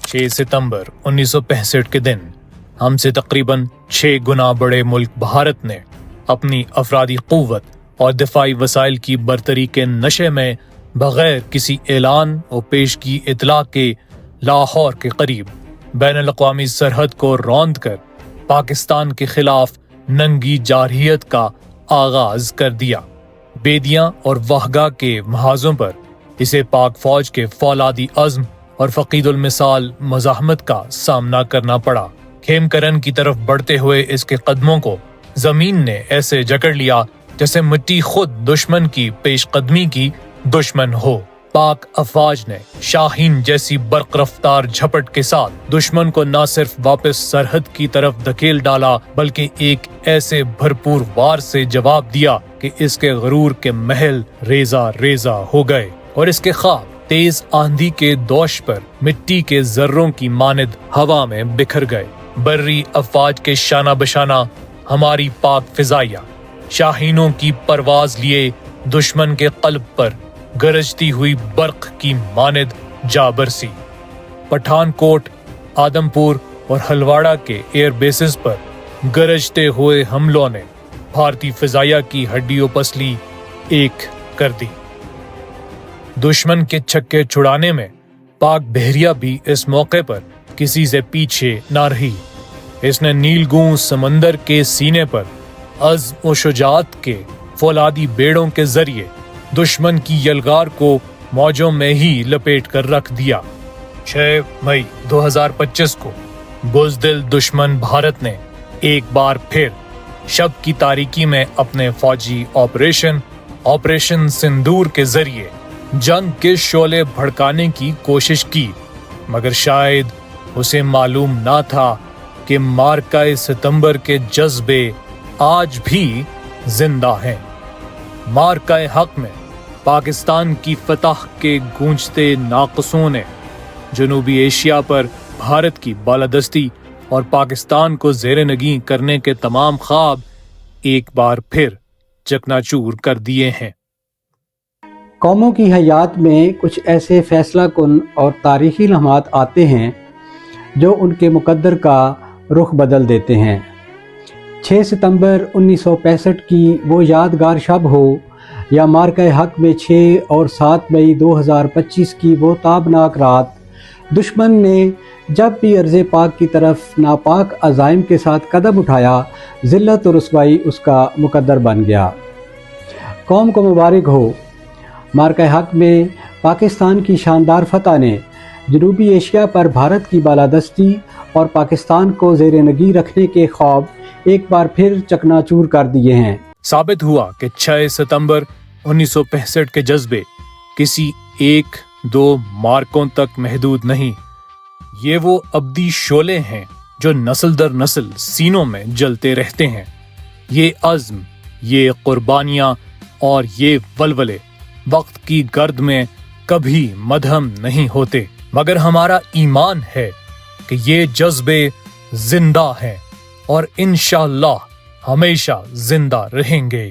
6 सितंबर 1965 के दिन हमसे तकरीबन 6 गुना बड़े मुल्क भारत ने अपनी अफरादी क़ुव्वत और दिफाई वसाइल की बरतरी के नशे में बगैर किसी ऐलान और पेशगी इतला के लाहौर के करीब बैनुल अक़वामी सरहद को रौंद कर पाकिस्तान के खिलाफ नंगी जारहियत का आगाज कर दिया। बेदियां और वाहगा के महाजों पर इसे पाक फौज के फौलादी अज़्म और फ़क़ीदुल मिसाल मज़ाहमत का सामना करना पड़ा। खेमकरन की तरफ बढ़ते हुए इसके कदमों को जमीन ने ऐसे जकड़ लिया जैसे मिट्टी खुद दुश्मन की पेशकदमी की दुश्मन हो। पाक अफवाज ने शाहीन जैसी बर्क रफ्तार झपट के साथ दुश्मन को न सिर्फ वापस सरहद की तरफ धकेल डाला बल्कि एक ऐसे भरपूर वार से जवाब दिया कि इसके गरूर के महल रेजा रेजा हो गए और इसके ख्वाब तेज आंधी के दोष पर मिट्टी के जर्रों की मानिद हवा में बिखर गए। बर्री अफवाज के शाना बशाना हमारी पाक फिजाइया शाहीनों की परवाज लिए दुश्मन के कल्ब पर गरजती हुई बर्क की मानिद जा बरसी। पठानकोट, आदमपुर और हलवाड़ा के एयर बेसिस पर गरजते हुए हमलों ने भारतीय फिजाइया की हड्डियों पसली एक कर दी। दुश्मन के छक्के छुड़ाने में पाक बहरिया भी इस मौके पर किसी से पीछे ना रही। इसने नीलगूं समंदर के सीने पर अज़्म व शुजाअत के फौलादी बेड़ों के जरिए दुश्मन की यलगार को मौजों में ही लपेट कर रख दिया। 6 मई 2025 को बुज़दिल दुश्मन भारत ने एक बार फिर शब की तारीकी में अपने फौजी ऑपरेशन सिंदूर के जरिए जंग के शोले भड़काने की कोशिश की, मगर शायद उसे मालूम ना था कि मार्काए सितंबर के जज्बे आज भी जिंदा हैं। मार्काए हक में पाकिस्तान की फतह के गूंजते नाक़ुसों ने जनूबी एशिया पर भारत की बालादस्ती और पाकिस्तान को ज़ेरे नगी करने के तमाम ख्वाब एक बार फिर चकनाचूर कर दिए हैं। कौमों की हयात में कुछ ऐसे फैसला कुन और तारीखी लम्हात आते हैं जो उनके मुकद्दर का रुख बदल देते हैं। 6 सितंबर 1965 की वो यादगार शब हो या मार्का हक में 6 और 7 मई 2025 की वो ताबनाक रात, दुश्मन ने जब भी अर्ज़े पाक की तरफ नापाक अज़ाइम के साथ कदम उठाया, ज़िल्लत और रुसवाई उसका मुकद्दर बन गया। कौम को मुबारक हो। मार्का हक में पाकिस्तान की शानदार फतह ने जनूबी एशिया पर भारत की बालादस्ती और पाकिस्तान को ज़ेरे नगी रखने के ख्वाब एक बार फिर चकनाचूर कर दिए हैं। साबित हुआ कि 6 सितंबर 1965 के जज्बे किसी 1-2 मार्कों तक महदूद नहीं। ये वो अब्दी शोले हैं जो नस्ल दर नस्ल सीनों में जलते रहते हैं। ये अज़्म, ये कुर्बानियां और ये वलवले वक्त की गर्द में कभी मदहम नहीं होते, मगर हमारा ईमान है कि ये जज्बे जिंदा हैं और इंशाअल्लाह हमेशा जिंदा रहेंगे।